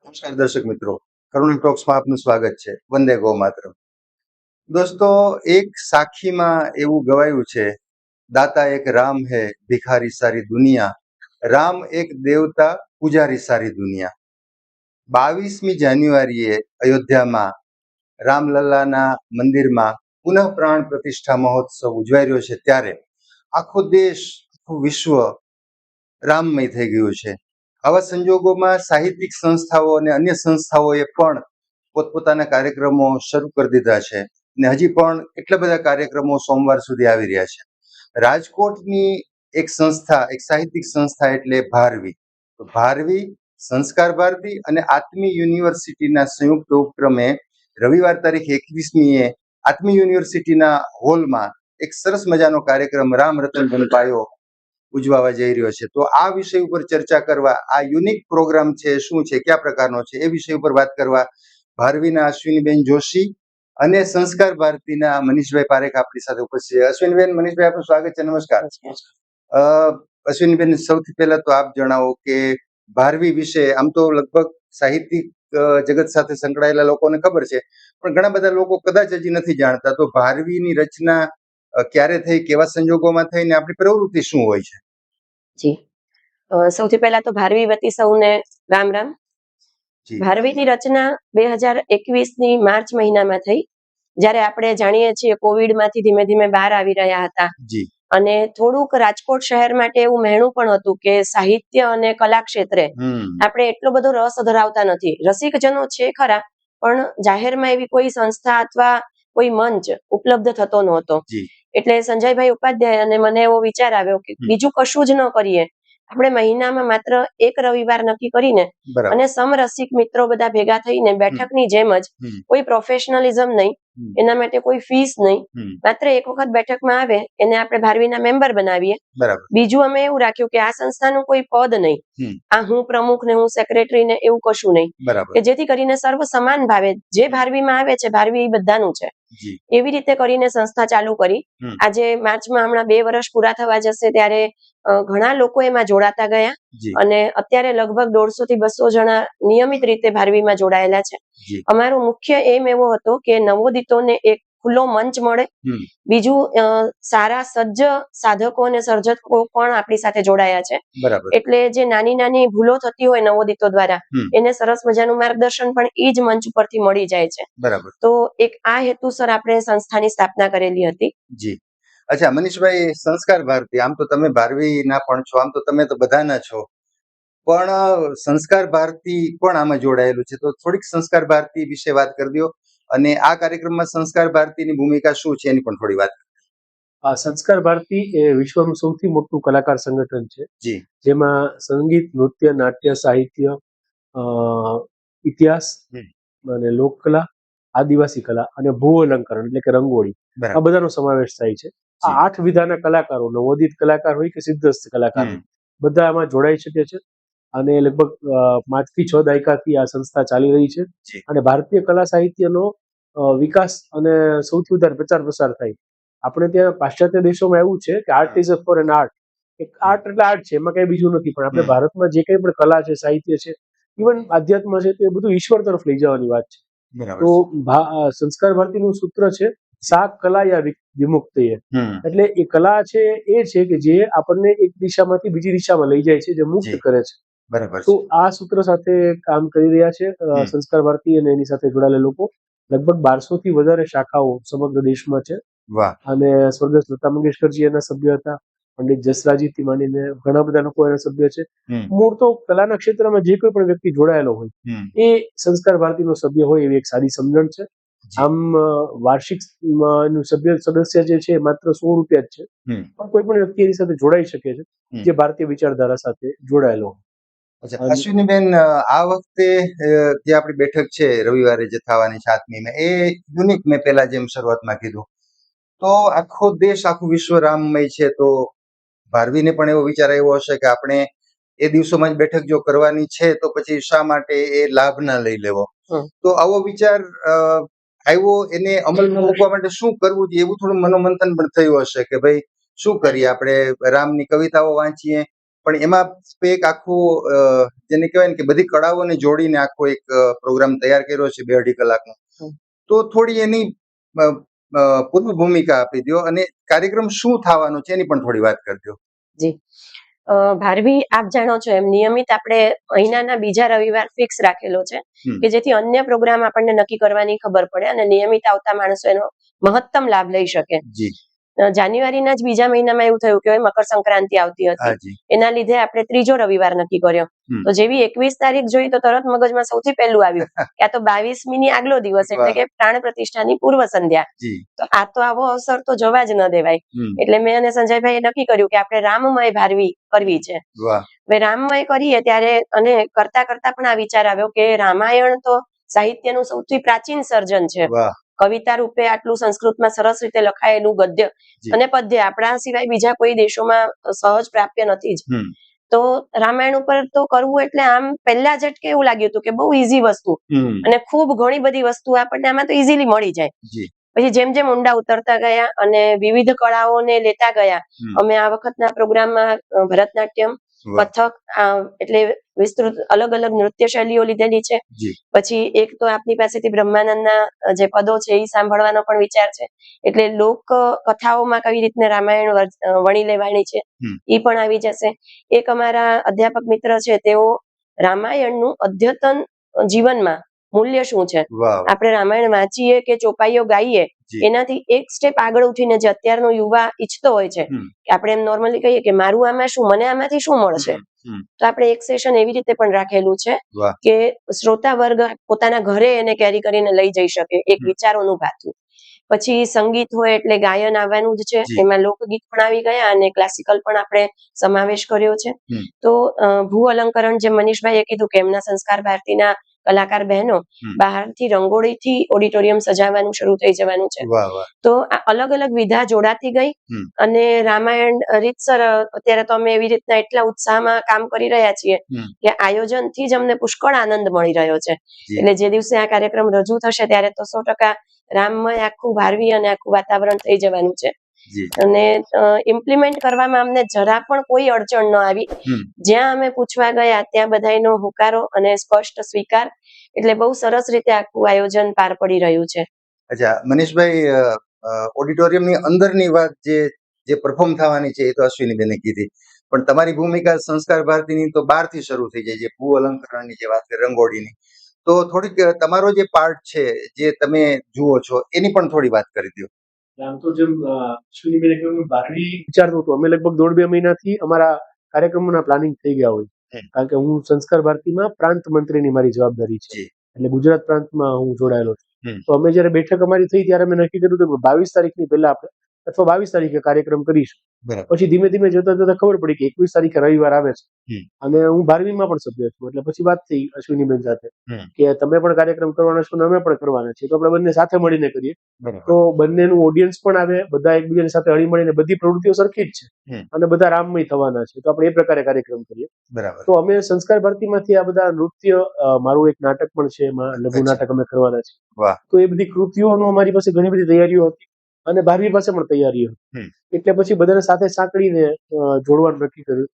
નમસ્કાર દર્શક મિત્રો, કરુણ ટોક્સમાં આપનું સ્વાગત છે. વંદે ગો માતરમ. દોસ્તો, એક સાખીમાં એવું ગવાયું છે, દાતા એક રામ હે, ભિખારી સારી દુનિયા, રામ એક દેવતા, પૂજારી સારી દુનિયા. 22મી જાન્યુઆરીએ અયોધ્યામાં રામલલ્લાના મંદિરમાં પુનઃ પ્રાણ પ્રતિષ્ઠા મહોત્સવ ઉજવાઈ રહ્યો છે. ત્યારે આખો દેશ, આખું વિશ્વ રામમય થઈ ગયું છે. આવા સંજોગોમાં સાહિત્યિક સંસ્થાઓ અને અન્ય સંસ્થાઓએ પણ પોતપોતાના કાર્યક્રમો શરૂ કરી દીધા છે અને હજી પણ એટલા બધા કાર્યક્રમો સોમવાર સુધી આવી રહ્યા છે. રાજકોટની એક સંસ્થા, એક સાહિત્યિક સંસ્થા એટલે ભારવી. તો ભારવી, સંસ્કાર ભારતી અને આત્મી યુનિવર્સિટીના સંયુક્ત ઉપક્રમે રવિવાર તારીખ 21મીએ આત્મી યુનિવર્સિટીના હોલમાં એક સરસ મજાનો કાર્યક્રમ રામ રતન ધન પાયો ઉજવાવા જઈ રહ્યો છે. તો આ વિષય ઉપર ચર્ચા કરવા, આ યુનિક પ્રોગ્રામ છે, શું છે, કયા પ્રકારનો છે, એ વિષય ઉપર વાત કરવા ભારવીના અશ્વિનીબેન જોશી અને સંસ્કાર ભારતીના મનીષભાઈ પારેખ આપણી સાથે ઉપસ્થિત છે. અશ્વિનીબેન, મનીષભાઈ, આપનું સ્વાગત છે. નમસ્કાર. અશ્વિનીબેન, સૌથી પહેલા તો આપ જણાવો કે ભારવી વિશે, આમ તો લગભગ સાહિત્યિક જગત સાથે સંકળાયેલા લોકોને ખબર છે, પણ ઘણા બધા લોકો કદાચ હજી નથી જાણતા. તો ભારવીની રચના ક્યારે થઈ, કેવા સંજોગોમાં થઈ ને આપણી પ્રવૃત્તિ શું હોય છે? જી, સૌથી પહેલા તો ભારવી વતી સૌને રામ રામ. ભારવીની રચના 2021ની માર્ચ મહિનામાં થઈ, જ્યારે આપણે જાણીએ છીએ કોવિડમાંથી ધીમે ધીમે બહાર આવી રહ્યા હતા. અને થોડુંક રાજકોટ શહેર માટે એવું મહેણું પણ હતું કે સાહિત્ય અને કલા ક્ષેત્રે આપણે એટલો બધો રસ ધરાવતા નથી. રસિકજનો છે ખરા, પણ જાહેરમાં એવી કોઈ સંસ્થા અથવા કોઈ મંચ ઉપલબ્ધ થતો નહોતો. એટલે સંજયભાઈ ઉપાધ્યાય અને મને એવો વિચાર આવ્યો કે બીજું કશું જ ન કરીએ, આપણે મહિનામાં માત્ર એક રવિવાર નક્કી કરીને અને સમરસિક મિત્રો બધા ભેગા થઈને બેઠકની જેમ જ, કોઈ પ્રોફેશનલિઝમ નહીં, એના માટે કોઈ ફીસ નહીં, માત્ર એક વખત બેઠકમાં આવે એને આપણે ભારવીના મેમ્બર બનાવીએ. બીજું અમે એવું રાખ્યું કે આ સંસ્થાનું કોઈ પદ નહીં, આ હું પ્રમુખ ને હું સેક્રેટરી ને એવું કશું નહીં, કે જેથી કરીને સર્વ સમાન ભાવે જે ભારવીમાં આવે છે, ભારવી એ બધાનું છે, એવી રીતે કરીને સંસ્થા ચાલુ કરી. આજે માર્ચમાં હમણાં 2 વર્ષ પૂરા થવા જશે, ત્યારે ઘણા લોકો એમાં જોડાતા ગયા અને અત્યારે લગભગ 150 થી 200 જણા નિયમિત રીતે ભારવીમાં જોડાયેલા છે. અમારો મુખ્ય એમ એવો હતો કે નવોદિતોને એક ખુલ્લો મંચ મળે, બીજું સારા સજ્જ સાધકો અને સર્જકો પણ આપણી સાથે જોડાયા છે. એટલે જે નાની નાની ભૂલો થતી હોય નવોદિતો દ્વારા, એને સરસ મજાનું માર્ગદર્શન પણ એ જ મંચ ઉપરથી મળી જાય છે. તો એક આ હેતુસર આપણે સંસ્થાની સ્થાપના કરેલી હતી. જી. અચ્છા મનીષભાઈ, સંસ્કાર ભારતી, આમ તો તમે ભારવીના પણ છો, આમ તો તમે તો બધાના છો, પણ સંસ્કાર ભારતી પણ આમાં જોડાયેલું છે. તો થોડીક સંસ્કાર ભારતી વિશે વાત કરી દો અને આ કાર્યક્રમમાં સંસ્કાર ભારતીની ભૂમિકા શું છે એની પણ થોડી વાત. આ સંસ્કાર ભારતી એ વિશ્વનું સૌથી મોટું કલાકાર સંગઠન છે, જેમાં સંગીત, નૃત્ય, નાટ્ય, સાહિત્ય, ઇતિહાસ અને લોકકલા, આદિવાસી કલા અને ભૂ અલંકરણ એટલે કે રંગોળી, આ બધાનો સમાવેશ થાય છે. આ 8 વિધાના કલાકારો, નવોદિત કલાકાર હોય કે સિદ્ધસ્થ કલાકાર હોય, બધા આમાં જોડાઈ શકે છે. અને લગભગ 5 થી 6 દાયકાથી આ સંસ્થા ચાલી રહી છે. અને ભારતીય કલા સાહિત્યનો વિકાસ અને સૌથી વધારે પ્રચાર પ્રસાર થાય. આપણે ત્યાં પાશ્ચાત્ય દેશોમાં એવું છે કે art is four N art, art એટલે આર્ટ છે, એમાં કઈ બીજું નથી. પણ આપણે ભારતમાં જે કઈ પણ કલા છે, સાહિત્ય છે, ઇવન આધ્યાત્મ છે, તે બધું ઈશ્વર તરફ લઈ જવાની વાત છે. તો સંસ્કાર ભારતીનું સૂત્ર છે, સા કલા યા વિમુક્તિ. એટલે એ કલા છે એ છે કે જે આપણને એક દિશામાંથી બીજી દિશામાં લઈ જાય છે, જે મુક્ત કરે છે. તો આ સૂત્ર સાથે કામ કરી રહ્યા છે સંસ્કાર ભારતી અને એની સાથે જોડાયેલા લોકો. લગભગ 1200 થી વધારે શાખાઓ સમગ્ર દેશમાં છે. અને સ્વર્ગસ્થ લતા મંગેશકરજી એના સભ્ય હતા, પંડિત જસરાજીથી માંડીને ઘણા બધા લોકો એના સભ્ય છે. મૂળ તો કલાના ક્ષેત્રમાં જે કોઈ પણ વ્યક્તિ જોડાયેલો હોય એ સંસ્કાર ભારતીનો સભ્ય હોય એવી એક સારી સમજણ છે. આમ વાર્ષિક સદસ્ય જે છે માત્ર 100 રૂપિયા જ છે, પણ કોઈ પણ વ્યક્તિ એની સાથે જોડાઈ શકે છે જે ભારતીય વિચારધારા સાથે જોડાયેલો હોય. અશ્વિનીબેન, આ વખતે જે આપણી બેઠક છે રવિવારે જે થવાની 7મી, એ યુનિક, મેં પહેલા જેમ શરૂઆતમાં કીધું, તો આખો દેશ, આખું વિશ્વ રામમય છે. તો ભારવીને પણ એવો વિચાર આવ્યો હશે કે આપણે એ દિવસોમાં જ બેઠક જો કરવાની છે તો પછી શા માટે એ લાભ ના લઈ લેવો. તો આવો વિચાર આવ્યો, એને અમલમાં મૂકવા માટે શું કરવું જોઈએ, એવું થોડું મનોમંથન પણ થયું હશે કે ભાઈ શું કરીએ, આપણે રામની કવિતાઓ વાંચીએ પણ એમાં એક આખું જેને કહેવાય ને કે બધી કળાઓને જોડીને આખો એક પ્રોગ્રામ તૈયાર કર્યો છે 2-2.5 કલાકનો. તો થોડી એની પૂર્વ ભૂમિકા આપી દો અને કાર્યક્રમ શું થવાનો છે એની પણ થોડી વાત કરજો. જી, ભારવી આપ જાણો છો એમ નિયમિત આપણે મહિનાના બીજા રવિવાર ફિક્સ રાખેલો છે કે જેથી અન્ય પ્રોગ્રામ આપણને નક્કી કરવાની ખબર પડે અને નિયમિત આવતા માણસો એનો મહત્તમ લાભ લઈ શકે. જાન્યુઆરીના જ બીજા મહિનામાં એવું થયું કે મકર સંક્રાંતિ આવતી હતી, એના લીધે આપણે ત્રીજો રવિવાર નક્કી કર્યો. તો જેવી 21 તારીખ જોઈ તો તરત મગજમાં સૌથી પહેલું આવ્યું કે આ તો 22મી આગલો દિવસ એટલે કે પ્રાણ પ્રતિષ્ઠાની પૂર્વ સંધ્યા. તો આ તો આવો અવસર તો જવા જ ન દેવાય. એટલે મેં અને સંજયભાઈએ નક્કી કર્યું કે આપણે રામમય ભારવી કરવી છે. હવે રામમય કરીએ ત્યારે અને કરતા કરતા પણ આ વિચાર આવ્યો કે રામાયણ તો સાહિત્યનું સૌથી પ્રાચીન સર્જન છે. કવિતા રૂપે આટલું સંસ્કૃતમાં સરસ રીતે લખાયેલું ગદ્ય અને પદ્ય આપણા સિવાય બીજા કોઈ દેશોમાં સહજ પ્રાપ્ય નથી જ. તો રામાયણ ઉપર તો કરવું એટલે આમ પહેલા ઝટકે એવું લાગ્યું હતું કે બહુ ઈઝી વસ્તુ અને ખૂબ ઘણી બધી વસ્તુ આપણને આમાં તો ઈઝીલી મળી જાય. પછી જેમ જેમ ઊંડા ઉતરતા ગયા અને વિવિધ કળાઓને લેતા ગયા, અમે આ વખતના પ્રોગ્રામમાં ભરતનાટ્યમ, કથક એટલે વિસ્તૃત અલગ અલગ નૃત્ય શૈલીઓ લીધેલી છે. પછી એક તો આપની પાસેથી બ્રહ્માનંદના જે પદો છે એ સાંભળવાનો પણ વિચાર છે. એટલે લોક કથાઓમાં કઈ રીતે રામાયણ વણી લેવાની છે એ પણ આવી જશે. એક અમારા અધ્યાપક મિત્ર છે, તેઓ રામાયણનું અદ્યતન જીવનમાં મૂલ્ય શું છે, આપણે રામાયણ વાંચીએ કે ચોપાઈઓ ગાઈએ એનાથી એક સ્ટેપ આગળ ઉઠીને જે અત્યારનો યુવા ઈચ્છતો હોય છે કે આપણે એમ નોર્મલી કહીએ કે મારું આમાં શું, મને આમાંથી શું મળશે, તો આપણે એક સેશન એવી રીતે પણ રાખેલું છે કે શ્રોતા વર્ગ પોતાના ઘરે એને કેરી કરીને લઈ જઈ શકે એક વિચારોનું ભાથું. પછી સંગીત હોય એટલે ગાયન આવવાનું જ છે, એમાં લોકગીત પણ આવી ગયા અને ક્લાસિકલ પણ આપણે સમાવેશ કર્યો છે. તો ભૂ અલંકરણ જે મનીષભાઈએ કીધું કે એમના સંસ્કાર ભારતીના કલાકાર બહેનો બહારથી રંગોળીથી ઓડિટોરિયમ સજાવવાનું શરૂ થઈ જવાનું છે. તો આ અલગ અલગ વિધા જોડાતી ગઈ અને રામાયણ રીતસર અત્યારે તો અમે એવી રીતના એટલા ઉત્સાહમાં કામ કરી રહ્યા છીએ કે આયોજનથી જ અમને પુષ્કળ આનંદ મળી રહ્યો છે. એટલે જે દિવસે આ કાર્યક્રમ રજૂ થશે ત્યારે તો 100% રામમય આખું ભારવી અને આખું વાતાવરણ થઈ જવાનું છે. અને ઇમ્પ્લિમેન્ટ કરવામાં અમને જરા પણ કોઈ અડચણ ન આવી. જ્યાં અમે પૂછવા ગયા ત્યાં બધાનો હોકારો અને સ્પષ્ટ સ્વીકાર. એટલે બહુ સરસ રીતે આખું આયોજન પાર પડી રહ્યું છે. અચ્છા મનીષભાઈ, ઓડિટોરિયમની અંદરની વાત જે પરફોર્મ થવાની છે એ તો અશ્વિનીબેને કીધી, પણ તમારી ભૂમિકા સંસ્કાર ભારતીની તો બહારથી શરૂ થઈ જાય, જે ભૂ અલંકરણની જે વાત કરી, રંગોળીની, તો થોડીક તમારો જે પાર્ટ છે જે તમે જુઓ છો એની પણ થોડી વાત કરી દો. આમ તો જેમ અશ્વિનીબેને કહ્યું, ભારવી વિચારતું હતું. અમે લગભગ 1.5-2 મહિનાથી અમારા કાર્યક્રમોના પ્લાનિંગ થઈ ગયા હોય, કારણ કે હું સંસ્કાર ભારતીમાં પ્રાંત મંત્રીની મારી જવાબદારી છે, એટલે ગુજરાત પ્રાંતમાં હું જોડાયેલો છું. તો અમે જયારે બેઠક અમારી થઈ ત્યારે અમે નક્કી કર્યું હતું કે 22 તારીખની પહેલા આપણે અથવા 22 તારીખે કાર્યક્રમ કરીશું. પછી ધીમે ધીમે જોતા જોતા ખબર પડી કે 21 તારીખે રવિવાર આવે છે અને હું ભારવીમાં પણ સભ્ય છું. એટલે પછી વાત થઈ અશ્વિનીબેન સાથે કે તમે પણ કાર્યક્રમ કરવાના છો ને અમે પણ કરવાના છીએ, તો આપણે બંને સાથે મળીને કરીએ તો બંનેનું ઓડિયન્સ પણ આવે, બધા એકબીજાની સાથે હળી મળીને, બધી પ્રવૃત્તિઓ સરખી જ છે અને બધા રામમય થવાના છે, તો આપણે એ પ્રકારે કાર્યક્રમ કરીએ. તો અમે સંસ્કાર ભારતીમાંથી આ બધા નૃત્ય, મારું એક નાટક પણ છે, એમાં લઘુ નાટક અમે કરવાના છે. તો એ બધી કૃતિઓનો અમારી પાસે ઘણી બધી તૈયારીઓ હતી અને ભારવી પાસે પણ તૈયારીઓ હતી. એટલે પછી બધાને સાથે સાંકળીને જોડવાનું નક્કી કર્યું.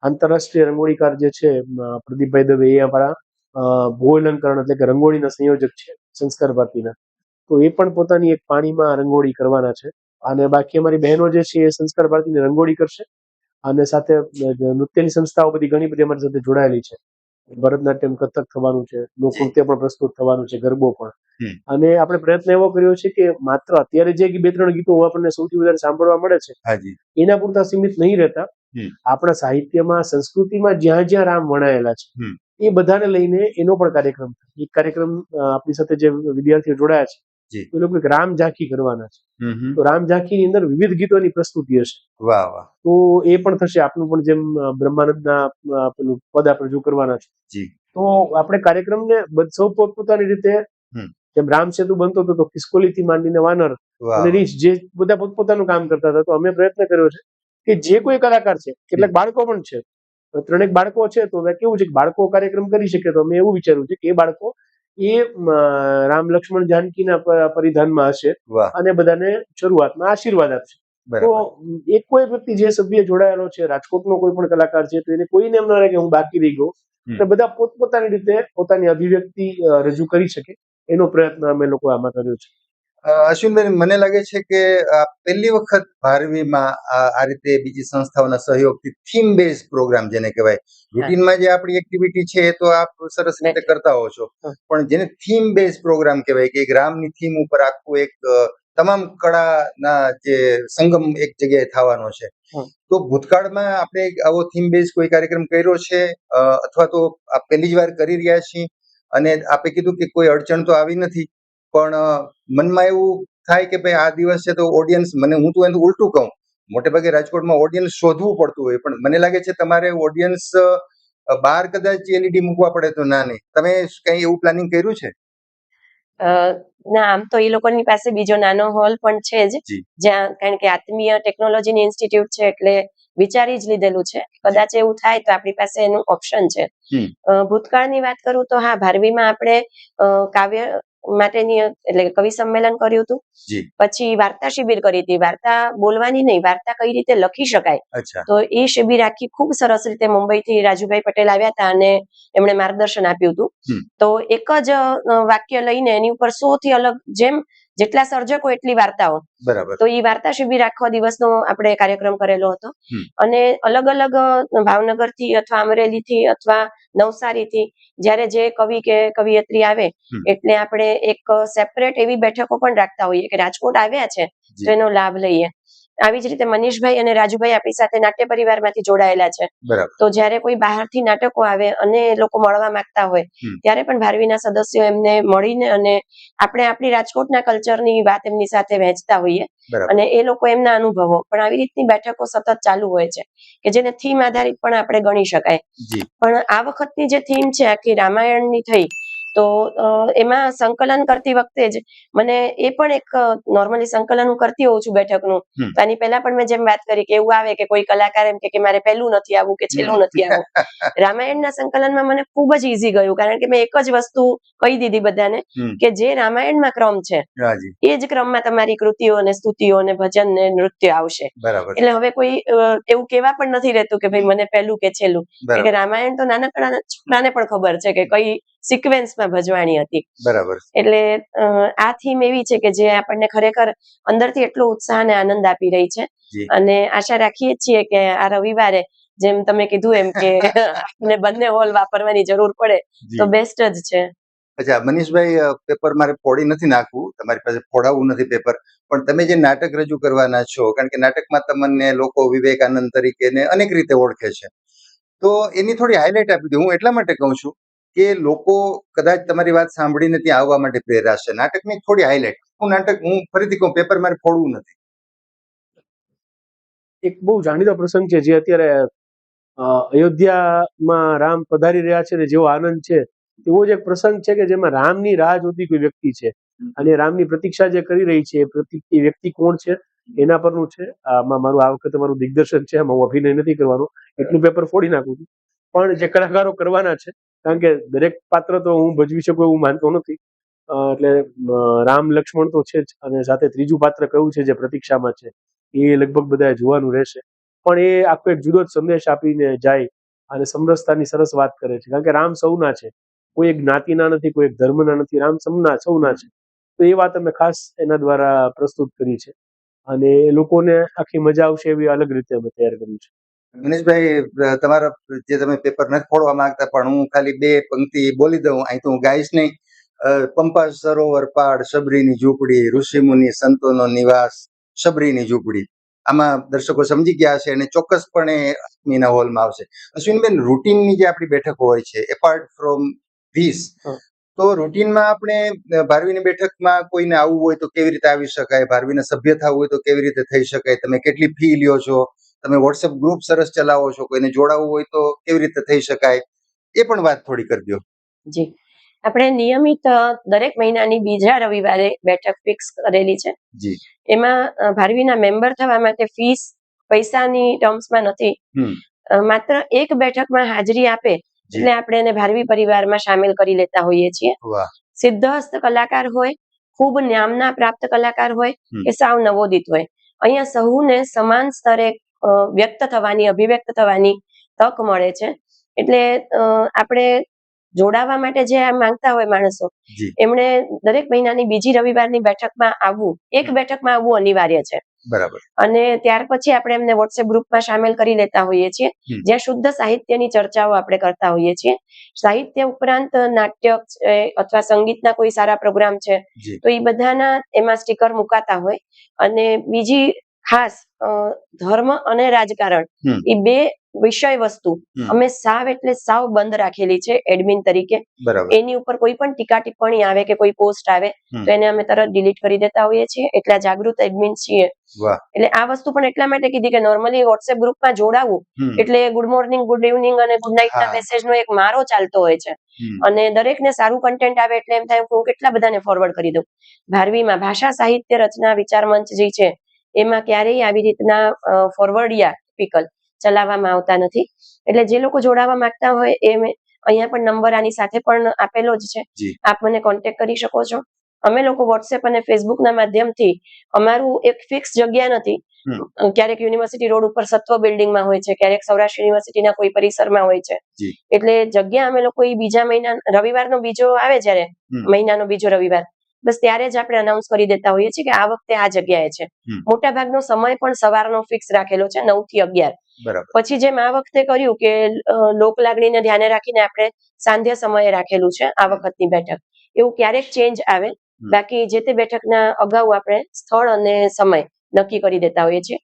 આંતરરાષ્ટ્રીય રંગોળીકાર જે છે પ્રદીપભાઈ દવે, એ અમારા ભૂ અલંકરણ એટલે કે રંગોળીના સંયોજક છે સંસ્કાર ભારતીના. તો એ પણ પોતાની એક પાણીમાં રંગોળી કરવાના છે અને બાકી અમારી બહેનો જે છે એ સંસ્કાર ભારતીની રંગોળી કરશે અને સાથે નૃત્યની સંસ્થાઓ બધી ઘણી બધી અમારી સાથે જોડાયેલી છે. ભરતનાટ્યમ, કથક થવાનું છે, લોકનૃત્ય પણ પ્રસ્તુત થવાનું છે, ગરબો પણ. અને આપણે પ્રયત્ન એવો કર્યો છે કે માત્ર અત્યારે જે 2-3 ગીતો આપણને સૌથી વધારે સાંભળવા મળે છે એના પૂરતા સીમિત નહીં રહેતા, આપણા સાહિત્યમાં, સંસ્કૃતિમાં જ્યાં જ્યાં રામ વણાયેલા છે એ બધાને લઈને એનો પણ કાર્યક્રમ. એક કાર્યક્રમ આપણી સાથે જે વિદ્યાર્થીઓ જોડાયા છે એ લોકો રામ ઝાંખી કરવાના છે. તો રામ ઝાંખીની અંદર વિવિધ ગીતોની પ્રસ્તુતિ હશે. તો એ પણ થશે. આપનું પણ જેમ બ્રહ્માનંદના પેલું પદ આપણે રજૂ કરવાના છે. તો આપણે કાર્યક્રમને સૌ પોતપોતાની રીતે, જેમ રામ સેતુ બનતો હતો તો ખિસકોલીથી માંડીને વાનર અને રીંછ, જે બધા પોતપોતાનું કામ કરતા હતા, તો અમે પ્રયત્ન કર્યો છે કે જે કોઈ કલાકાર છે, કેટલાક બાળકો પણ છે, 3 બાળકો છે, તો કેવું છે કે બાળકો કાર્યક્રમ કરી શકે, તો અમે એવું વિચાર્યું છે કે એ બાળકો એ રામ લક્ષ્મણ જાનકીના પરિધાનમાં હશે અને બધાને શરૂઆતમાં આશીર્વાદ આપશે. તો એક કોઈ વ્યક્તિ જે સભ્ય જોડાયેલો છે, રાજકોટનો કોઈ પણ કલાકાર છે, તો એને કોઈને એમ ના લાગે હું બાકી રહી ગયો, એટલે બધા પોતપોતાની રીતે પોતાની અભિવ્યક્તિ રજૂ કરી શકે એનો પ્રયત્ન અમે લોકો આમાં કર્યો છે. અશ્વિનભાઈ, મને લાગે છે કે પહેલી વખત ભારવીમાં આ રીતે બીજી સંસ્થાઓના સહયોગથી થીમ બેઝ પ્રોગ્રામ જેને કહેવાય, રૂટીનમાં જે આપણી એક્ટિવિટી છે એ તો આપ સરસ રીતે કરતા હો છો, પણ જેને થીમ બેઝ પ્રોગ્રામ કહેવાય કે એક રામની થીમ ઉપર આખું એક તમામ કળાના જે સંગમ એક જગ્યાએ થવાનો છે, તો ભૂતકાળમાં આપણે આવો થીમ બેઝ કોઈ કાર્યક્રમ કર્યો છે અથવા તો આ પહેલી જ વાર કરી રહ્યા છીએ? અને આપે કીધું કે કોઈ અડચણ તો આવી નથી, પણ મનમાં એવું થાય કે ભાઈ આ દિવસ છે તો ઓડિયન્સ, હું તો એનું ઉલટું કહું, મોટે ભાગે રાજકોટમાં ઓડિયન્સ શોધવું પડતું હોય, પણ મને લાગે છે તમારે ઓડિયન્સ બહાર કદાચ એલઈડી મૂકવા પડે તો ના નહીં. તમે કઈ એવું પ્લાનિંગ કર્યું છે? ના, આમ તો એ લોકોની પાસે બીજો નાનો હોલ પણ છે જ, જ્યાં, કારણ કે આત્મીય ટેકનોલોજીની ઇન્સ્ટિટ્યૂટ છે એટલે વિચારી જ લીધેલું છે, કદાચ એવું થાય તો આપણી પાસે એનું ઓપ્શન છે. ભૂતકાળની વાત કરું તો હા, ભારવીમાં આપણે કાવ્ય માટેની એટલે કવિ સંમેલન કર્યું હતું, પછી વાર્તા શિબિર કરી હતી. વાર્તા બોલવાની નહીં, વાર્તા કઈ રીતે લખી શકાય, તો એ શિબિર આખી ખૂબ સરસ રીતે મુંબઈથી રાજુભાઈ પટેલ આવ્યા હતા અને એમણે માર્ગદર્શન આપ્યું હતું. તો એક જ વાક્ય લઈને એની ઉપર 100 થી અલગ, જેમ જેટલા સર્જકો એટલી વાર્તાઓ, તો એ વાર્તા શિબિર આખો દિવસનો આપણે કાર્યક્રમ કરેલો હતો. અને અલગ અલગ ભાવનગરથી અથવા અમરેલીથી અથવા નવસારીથી જ્યારે જે કવિ કે કવિયત્રી આવે એટલે આપણે એક સેપરેટ એવી બેઠકો પણ રાખતા હોઈએ કે રાજકોટ આવ્યા છે તો એનો લાભ લઈએ. આવી જ રીતે મનીષભાઈ અને રાજુભાઈ આપણી સાથે નાટ્ય પરિવારમાંથી જોડાયેલા છે, તો જ્યારે કોઈ બહારથી નાટકો આવે અને એ લોકો મળવા માંગતા હોય ત્યારે પણ ભારવીના સદસ્યો એમને મળીને અને આપણે આપણી રાજકોટના કલ્ચરની વાત એમની સાથે વહેંચતા હોઈએ અને એ લોકો એમના અનુભવો. પણ આવી રીતની બેઠકો સતત ચાલુ હોય છે કે જેને થીમ આધારિત પણ આપણે ગણી શકાય. પણ આ વખતની જે થીમ છે આખી રામાયણની થઈ, તો એમાં સંકલન કરતી વખતે જ મને એ પણ એક, નોર્મલી સંકલન હું કરતી હોઉં છું બેઠકનું, તો આની પહેલા પણ મેં જેમ વાત કરી કે એવું આવે કે કોઈ કલાકાર એમ કે મારે પહેલું નથી આવવું કે છેલ્લું નથી આવવું. રામાયણના સંકલનમાં મને ખૂબ જ ઈઝી ગયું, કારણ કે મેં એક જ વસ્તુ કહી દીધી બધાને કે જે રામાયણમાં ક્રમ છે એ જ ક્રમમાં તમારી કૃતિઓ અને સ્તુતિઓ અને ભજન ને નૃત્ય આવશે. એટલે હવે કોઈ એવું કેવા પણ નથી રહેતું કે ભાઈ મને પહેલું કે છેલ્લું, કે રામાયણ તો નાનકડા છોકરાને પણ ખબર છે કે કઈ સિક્વેન્સમાં ભજવાણી હતી. એટલે આ થીમ એવી છે કે જે આપણને ખરેખર અંદરથી એટલો ઉત્સાહ અને આનંદ આપી રહી છે. અને આશા રાખીએ છીએ કે આ રવિવારે, જેમ તમે કીધું એમ કે આપણે બંને હોલ વાપરવાની જરૂર પડે તો બેસ્ટ જ છે. અચ્છા મનીષભાઈ, પેપર મારે ફોડી નથી નાખવું, તમારી પાસે ફોડાવવું નથી પેપર, પણ તમે જે નાટક રજૂ કરવાના છો, કારણ કે નાટકમાં તમને લોકો વિવેકાનંદ તરીકે ને અનેક રીતે ઓળખે છે, તો એની થોડી હાઇલાઇટ આપી દો. હું એટલા માટે કહું છું કે લોકો કદાચ તમારી વાત સાંભળીને ત્યાં આવવા માટે પ્રેરાશે. નાટકની થોડી હાઇલાઇટ. હું ફરીથી કહું, પેપર મારે ફોડવું નથી. એક બહુ જાણીતો પ્રસંગ છે જે અત્યારે અયોધ્યામાં રામ પધારી રહ્યા છે ને જેવો આનંદ છે, એવો જ એક પ્રસંગ છે કે જેમાં રામની રાહ જોતી કોઈ વ્યક્તિ છે અને રામની પ્રતીક્ષા જે કરી રહી છે એ વ્યક્તિ કોણ છે એના પરનું છે. આમાં મારું આ વખતે મારું દિગ્દર્શન છે, આમાં હું અભિનય નથી કરવાનો, એટલું પેપર ફોડી નાખું છું. પણ જે કલાકારો કરવાના છે, કારણ કે દરેક પાત્ર તો હું ભજવી શકું એવું માનતો નથી, એટલે રામ લક્ષ્મણ તો છે જ, અને સાથે ત્રીજું પાત્ર કયું છે જે પ્રતીક્ષામાં છે એ લગભગ બધાએ જોવાનું રહેશે. પણ એ આખો એક જુદો જ સંદેશ આપીને જાય અને સમરસતાની સરસ વાત કરે છે, કારણ કે રામ સૌના છે, કોઈ એક જ્ઞાતિના નથી, કોઈ એક ધર્મના નથી, રામ સૌના છે. તો એ વાત અમે ખાસ એના દ્વારા પ્રસ્તુત કરી છે અને લોકોને આખી મજા આવશે એવી અલગ રીતે અમે તૈયાર કર્યું છે. મનીષભાઈ, તમારા જે તમે પેપર નથી ફોડવા માંગતા, પણ હું ખાલી 2 પંક્તિ બોલી દઉં. અહીં તો હું ગાઈશ નહીં. પંપા સરોવર પાડ, શબરીની ઝૂંપડી, ઋષિમુનિ સંતોનો નિવાસ, શબરીની ઝૂંપડી. આમાં દર્શકો સમજી ગયા છે અને ચોક્કસપણે મીના હોલમાં આવશે. અશ્વિનબેન, રૂટીનની જે આપણી બેઠકો હોય છે, એપાર્ટ ફ્રોમ ધીસ, તો રૂટીનમાં આપણે ભારવીની બેઠકમાં કોઈને આવવું હોય તો કેવી રીતે આવી શકાય, ભારવીના સભ્ય થવું હોય તો કેવી રીતે થઈ શકાય, તમે કેટલી ફી લ્યો છો, તમે વોટ્સએપ ગ્રુપ સરસ ચલાવો છો, કોઈને જોડાવવું હોય તો કેવી રીતે થઈ શકાય, એ પણ વાત થોડી કરી દો. જી, આપણે નિયમિત દરેક મહિનાની બીજા રવિવારે બેઠક ફિક્સ કરેલી છે. એમાં ભારવીના મેમ્બર થવા માટે ફીસ પૈસાની ટર્મ્સમાં નથી, માત્ર એક બેઠકમાં હાજરી આપે એટલે આપણે એને ભારવી પરિવારમાં સામેલ કરી લેતા હોઈએ છીએ. સિદ્ધહસ્ત કલાકાર હોય, ખૂબ નામના પ્રાપ્ત કલાકાર હોય કે સાવ નવોદિત હોય, અહીંયા સૌને સમાન સ્તરે વ્યક્ત થવાની, અભિવ્યક્ત થવાની તક મળે છે. એટલે આપણે જોડાવા માટે જે આ માંગતા હોય માણસો, એમણે દરેક મહિનાની બીજી રવિવારની બેઠકમાં આવવું, એક બેઠકમાં આવવું અનિવાર્ય છે. બરાબર. અને ત્યાર પછી આપણે એમને વોટ્સએપ ગ્રુપમાં સામેલ કરી લેતા હોઈએ છીએ, જ્યાં શુદ્ધ સાહિત્યની ચર્ચાઓ આપણે કરતા હોઈએ છીએ. સાહિત્ય ઉપરાંત નાટ્ય અથવા સંગીતના કોઈ સારા પ્રોગ્રામ છે તો એ બધાના એમાં સ્ટીકર મુકાતા હોય. અને બીજી ખાસ ધર્મ અને રાજકારણ એ બે વિષય વસ્તુ અમે સાવ એટલે સાવ બંધ રાખેલી છે એડમિન તરીકે. એની ઉપર કોઈ પણ ટીકા ટિપ્પણી આવે કે કોઈ પોસ્ટ આવે તો એને અમે તરત ડિલીટ કરી દેતા હોઈએ છીએ. એટલા જાગૃત એડમિન છીએ. એટલે આ વસ્તુ પણ એટલા માટે કીધી કે નોર્મલી વોટ્સએપ ગ્રુપમાં જોડાવું એટલે ગુડ મોર્નિંગ, ગુડ ઇવનિંગ અને ગુડ નાઇટ ના મેસેજનો એક મારો ચાલતો હોય છે. અને દરેકને સારું કન્ટેન્ટ આવે એટલે એમ થાય હું કેટલા બધાને ફોરવર્ડ કરી દઉં. ભારવીમાં ભાષા સાહિત્ય રચના વિચાર મંચ જે છે એમાં ક્યારેય આવી રીતના ફોરવર્ડિયા ટિપિકલ ચલાવવામાં આવતા નથી. એટલે જે લોકો જોડાવા માંગતા હોય એ અહીંયા પણ નંબર આની સાથે પણ આપેલો જ છે, આપ મને કોન્ટેક્ટ કરી શકો છો. અમે લોકો વોટ્સએપ અને ફેસબુક ના માધ્યમથી, અમારું એક ફિક્સ જગ્યા નથી. ક્યારેક યુનિવર્સિટી રોડ ઉપર સત્વ બિલ્ડિંગમાં હોય છે, ક્યારેક સૌરાષ્ટ્ર યુનિવર્સિટીના કોઈ પરિસરમાં હોય છે. એટલે જગ્યા અમે લોકો એ બીજા મહિના રવિવારનો બીજો આવે જ્યારે મહિનાનો બીજો રવિવાર, બસ ત્યારે જ આપણે અનાઉન્સ કરી દેતા હોઈએ છીએ કે આ વખતે આ જગ્યાએ છે. મોટા ભાગનો સમય પણ સવારનો ફિક્સ રાખેલો છે, 9 થી 11. પછી જેમ આ વખતે કર્યું કે લોક લાગણીને ધ્યાને રાખીને આપણે સાંધ્ય સમયે રાખેલું છે આ વખતની બેઠક. એવું ક્યારેક ચેન્જ આવે, બાકી જે તે બેઠકના અગાઉ આપણે સ્થળ અને સમય નક્કી કરી દેતા હોઈએ છીએ.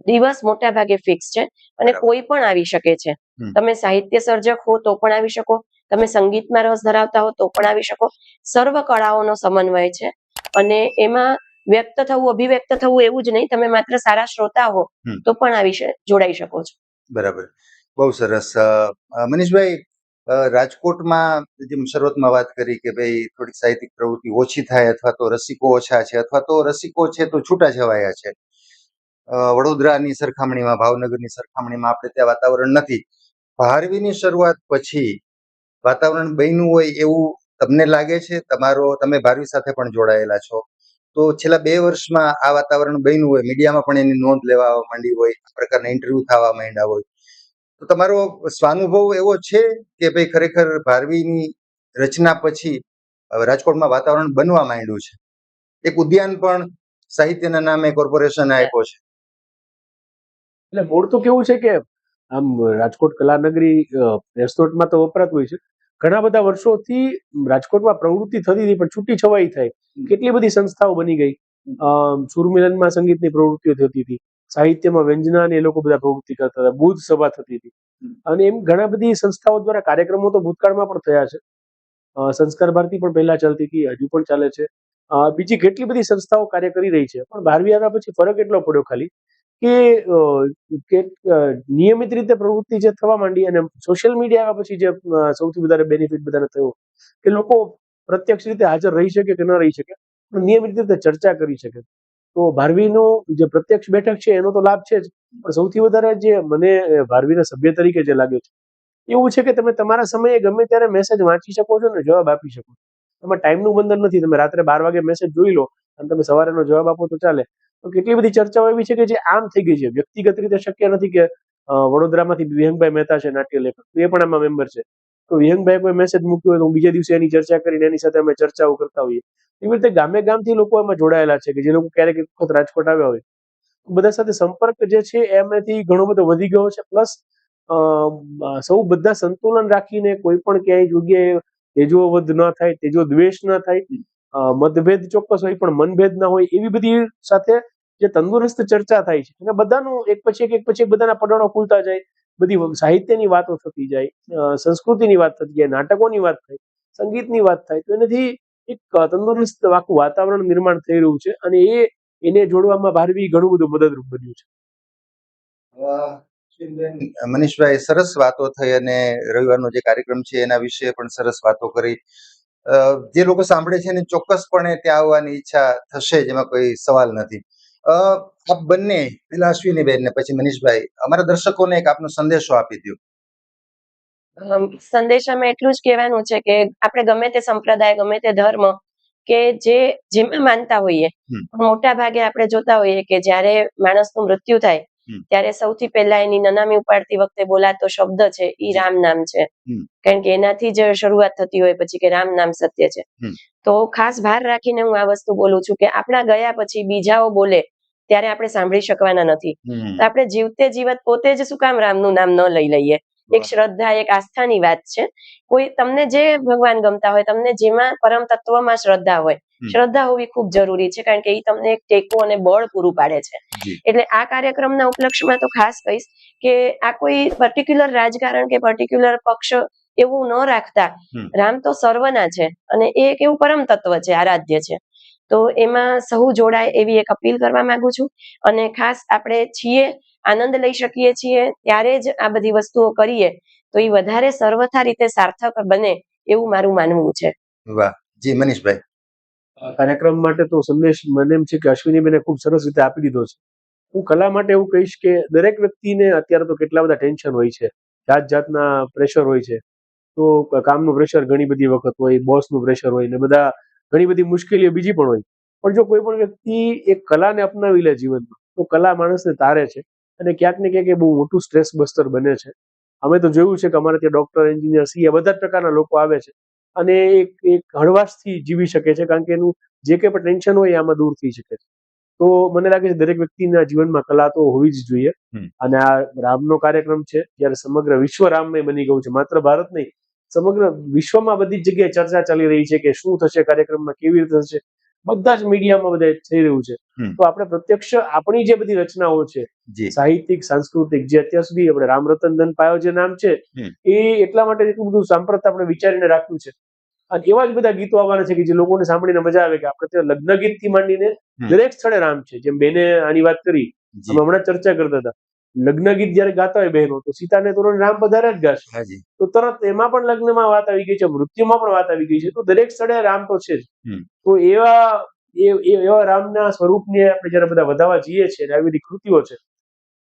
દિવસ મોટા ભાગે ફિક્સ છે અને કોઈ પણ આવી શકે છે. તમે સાહિત્ય સર્જક હો તો પણ આવી શકો, તમે સંગીતમાં રસ ધરાવતા હો તો પણ આવી શકો. સર્વ કળાઓનો સમન્વય છે અને એમાં વ્યક્ત થવું, અભિવ્યક્ત થવું એવું જ નહીં, તમે માત્ર સારા શ્રોતા હો તો પણ જોડાઈ શકો છો. બરાબર, બહુ સરસ. મનીષભાઈ, રાજકોટમાં જેમ શરૂઆતમાં વાત કરી કે ભાઈ થોડીક સાહિત્યિક પ્રવૃત્તિ ઓછી થાય અથવા તો રસિકો ઓછા છે અથવા તો રસિકો છે તો છૂટા છવાયા છે. વડોદરાની સરખામણીમાં, ભાવનગરની સરખામણીમાં આપણે ત્યાં વાતાવરણ નથી. ભારવીની શરૂઆત પછી વાતાવરણ બન્યું હોય એવું તમને લાગે છે? તમે ભારવી સાથે પણ જોડાયેલા છો, તો છેલ્લા 2 વર્ષમાં આ વાતાવરણ બન્યું હોય, મીડિયામાં પણ એની નોંધ લેવા માંડી હોય, આ પ્રકારના ઇન્ટરવ્યુ થવા માંડ્યા હોય, તો તમારો સ્વાનુભવ એવો છે કે ભાઈ ખરેખર ભારવીની રચના પછી રાજકોટમાં વાતાવરણ બનવા માંડ્યું છે? એક ઉદ્યાન પણ સાહિત્યના નામે કોર્પોરેશન આપ્યો છે. એટલે મૂળ તો કેવું છે કે આમ રાજકોટ કલાનગરી રેસ્ટોરન્ટમાં તો વપરાતું હોય છે. ઘણા બધા વર્ષોથી રાજકોટમાં પ્રવૃત્તિ થતી હતી પણ છૂટી છવાઈ થાય. કેટલી બધી સંસ્થાઓ બની ગઈ. સુરમિલનમાં સંગીતની પ્રવૃત્તિઓ થતી હતી, સાહિત્યમાં વ્યંજના ને એ લોકો બધા પ્રવૃત્તિ કરતા હતા, બુધ સભા થતી હતી અને એમ ઘણા બધી સંસ્થાઓ દ્વારા કાર્યક્રમો તો ભૂતકાળમાં પણ થયા છે. સંસ્કાર ભારતી પણ પહેલા ચાલતી હતી, હજુ પણ ચાલે છે. બીજી કેટલી બધી સંસ્થાઓ કાર્ય કરી રહી છે. પણ ભારવી આવ્યા પછી ફરક એટલો પડ્યો ખાલી કે નિયમિત રીતે પ્રવૃત્તિ જે થવા માંડી અને સોશિયલ મીડિયા આવ્યા પછી જે સૌથી વધારે બેનિફિટ બધાને થયો કે લોકો પ્રત્યક્ષ રીતે હાજર રહી શકે કે ન રહી શકે, પણ નિયમિત રીતે ચર્ચા કરી શકે. તો ભારવીનું જે પ્રત્યક્ષ બેઠક છે એનો તો લાભ છે જ, પણ સૌથી વધારે જે મને ભારવીના સભ્ય તરીકે જે લાગે છે એવું છે કે તમે તમારા સમયે ગમે ત્યારે મેસેજ વાંચી શકો છો ને જવાબ આપી શકો. એમાં ટાઈમનું બંધન નથી. તમે રાત્રે 12 વાગે મેસેજ જોઈ લો અને તમે સવારેનો જવાબ આપો તો ચાલે. તો કેટલી બધી ચર્ચાઓ એવી છે કે જે આમ થઈ ગઈ છે. વ્યક્તિગત રીતે શક્ય નથી કે વડોદરામાંથી વિહંગભાઈ મહેતા છે નાટ્ય લેખક, એ પણ આમાં મેમ્બર છે, તો વિહંગભાઈ કોઈ મેસેજ મૂક્યો હોય તો બીજા દિવસે એની ચર્ચા કરીને એની સાથે અમે ચર્ચાઓ કરતા હોઈએ. એવી રીતે ગામે ગામથી લોકો એમાં જોડાયેલા છે કે જે લોકો ક્યારેક એક વખત રાજકોટ આવ્યા હોય, બધા સાથે સંપર્ક જે છે એમાંથી ઘણો બધો વધી ગયો છે. પ્લસ સૌ બધા સંતુલન રાખીને કોઈ પણ ક્યાંય જગ્યાએ તેજો વધ ન થાય, તેજો દ્વેષ ન થાય, મતભેદ ચોક્કસ હોય પણ મનભેદ ના હોય, એવી બધી સાથે જે તંદુરસ્ત ચર્ચા થાય છે અને બધાનું એક પછી એક બધાના પડોળો ખુલતા જાય, બધી સાહિત્યની વાતો થતી જાય, સંસ્કૃતિની વાત થતી જાય, નાટકોની વાત થાય, સંગીતની વાત થાય, તો એનાથી એક તંદુરસ્ત આખું વાતાવરણ નિર્માણ થઈ રહ્યું છે અને એને જોડવામાં ભારવી ઘણું બધું મદદરૂપ બન્યું છે. મનીષભાઈ, સરસ વાતો થઈ અને રવિવારનો જે કાર્યક્રમ છે એના વિશે પણ સરસ વાતો કરી. જે લોકો સાંભળે છે એને ચોક્કસપણે ત્યાં આવવાની ઈચ્છા થશે, જેમાં કોઈ સવાલ નથી. આપ બંને, પેલા અશ્વિનીબેન ને પછી મનીષભાઈ, અમારા દર્શકોને એક આપનો સંદેશો આપી દો. સંદેશામાં એટલું જ કહેવાનું છે કે આપણે ગમે તે સંપ્રદાય, ગમે તે ધર્મ કે જેમાં માનતા હોઈએ. મોટા ભાગે આપણે જોતા હોઈએ કે જ્યારે માણસનું મૃત્યુ થાય ત્યારે સૌથી પહેલા એની નનામી ઉપાડતી વખતે બોલાતો શબ્દ છે ઈ રામ નામ છે, કારણ કે એનાથી જ શરૂઆત થતી હોય પછી કે રામ નામ સત્ય છે. તો ખાસ ભાર રાખીને હું આ વસ્તુ બોલું છું કે આપણા ગયા પછી બીજાઓ બોલે ત્યારે આપણે સાંભળી શકવાના નથી. તો આપણે જીવતે જીવત પોતે જ શું કામ રામનું નામ ન લઈ લઈએ? એક શ્રદ્ધા, એક આસ્થાની વાત છે. કોઈ તમને જે ભગવાન ગમતા હોય, તમને જેમાં પરમ તત્વમાં શ્રદ્ધા હોય, શ્રદ્ધા હોવી ખૂબ જરૂરી છે, કારણ કે એ તમને એક ટેકો અને બળ પૂરું પાડે છે. એટલે આ કાર્યક્રમના ઉપલક્ષમાં તો ખાસ કહીશ કે આ કોઈ પર્ટિક્યુલર રાજકારણ કે પર્ટિક્યુલર પક્ષ એવું ન રાખતા, રામ તો સર્વના છે અને એ એક એવું પરમ તત્વ છે, આરાધ્ય છે. તો એમાં સહુ જોડાય એવી એક અપીલ કરવા માંગુ છું. અને ખાસ આપણે છીએ, આનંદ લઈ શકીએ છીએ ત્યારે જ આ બધી વસ્તુઓ કરીએ તો એ વધારે સર્વથા રીતે સાર્થક બને એવું મારું માનવું છે. વાહ જી મનીષભાઈ. કાર્યક્રમ માટે તો સંદેશ મને એમ છે કે અશ્વિનીબેને ખૂબ સરસ રીતે આપી દીધો છે. હું કલા માટે એવું કહીશ કે દરેક વ્યક્તિને અત્યારે તો કેટલા બધા ટેન્શન હોય છે, જાત જાતના પ્રેશર હોય છે. તો કામનું પ્રેશર ઘણી બધી વખત હોય, બોસનું પ્રેશર હોય ને બધા ઘણી બધી મુશ્કેલીઓ બીજી પણ હોય. પણ જો કોઈ પણ વ્યક્તિ એક કલાને અપનાવી લે જીવનમાં તો કલા માણસને તારે છે અને ક્યાંક ને ક્યાંક એ બહુ મોટું સ્ટ્રેસ બસ્ટર બને છે. અમે તો જોયું છે કે અમારે ત્યાં ડોક્ટર, એન્જિનિયર, સીએ બધા જ પ્રકારના લોકો આવે છે અને એક હળવાશથી જીવી શકે છે, કારણ કે એનું જે કંઈ પણ ટેન્શન હોય આમાં દૂર થઈ શકે છે. તો મને લાગે છે દરેક વ્યક્તિના જીવનમાં કલા તો હોવી જ જોઈએ. અને આ રામનો કાર્યક્રમ છે, જ્યારે સમગ્ર વિશ્વ રામમય બની ગયું છે, માત્ર ભારત નહીં, સમગ્ર વિશ્વમાં બધી જ જગ્યાએ ચર્ચા ચાલી રહી છે કે શું થશે કાર્યક્રમમાં, કેવી રીતે થશે, બધા જ મીડિયામાં બધા થઈ રહ્યું છે. તો આપણે પ્રત્યક્ષ આપણી જે બધી રચનાઓ છે, સાહિત્યિક, સાંસ્કૃતિક, જે અત્યાર સુધી આપણે રામ રતન ધન પાયો જે નામ છે એ એટલા માટે એટલું બધું સાંપ્રત આપણે વિચારીને રાખ્યું છે. અને એવા જ બધા ગીતો આવવાના છે કે જે લોકોને સાંભળીને મજા આવે કે આપણે ત્યાં લગ્ન ગીત થી માંડીને દરેક સ્થળે રામ છે. જેમ બેને આની વાત કરી, અમે હમણાં ચર્ચા કરતા હતા, લગ્ન ગીત જયારે ગાતા હોય બહેનો તો સીતાને તોરણ રામ પધારે જ ગાશે, તો તરત એમાં પણ લગ્નમાં વાત આવી ગઈ છે, મૃત્યુમાં પણ વાત આવી ગઈ છે. તો દરેક સ્થળે રામ તો છે જ. તો એવા રામના સ્વરૂપને આપણે જયારે બધા વધાવવા જઈએ છીએ, આવી બધી કૃતિઓ છે,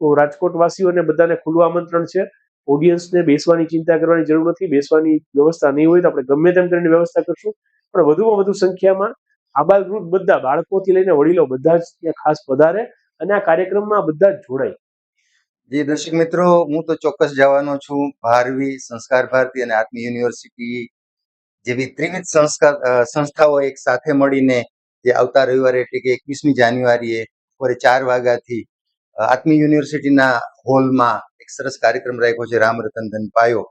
તો રાજકોટ વાસીઓને બધાને ખુલ્લું આમંત્રણ છે. ઓડિયન્સને બેસવાની ચિંતા કરવાની જરૂર નથી, બેસવાની વ્યવસ્થા નહીં હોય તો આપણે ગમે તેમ કરીને વ્યવસ્થા કરશું, પણ વધુમાં વધુ સંખ્યામાં આબાલવૃદ્ધ બધા, બાળકોથી લઈને વડીલો બધા જ ત્યાં ખાસ પધારે અને આ કાર્યક્રમમાં બધા જ જોડાય. જી દર્શક મિત્રો, હું તો ચોક્કસ જવાનો છું. ભારવી, સંસ્કાર ભારતી અને આત્મી યુનિવર્સિટી જેવી ત્રિવિધ સંસ્થાઓ એક સાથે મળીને જે આવતા રવિવારે એટલે કે 21મી જાન્યુઆરીએ બપોરે 4 વાગ્યાથી આત્મી યુનિવર્સિટીના હોલમાં એક સરસ કાર્યક્રમ રાખ્યો છે, રામ રતન ધન પાયો.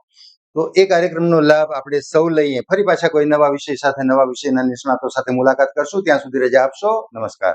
તો એ કાર્યક્રમનો લાભ આપણે સૌ લઈએ. ફરી પાછા કોઈ નવા વિષય સાથે, નવા વિષયના નિષ્ણાતો સાથે મુલાકાત કરશું. ત્યાં સુધી રજા આપશો. નમસ્કાર.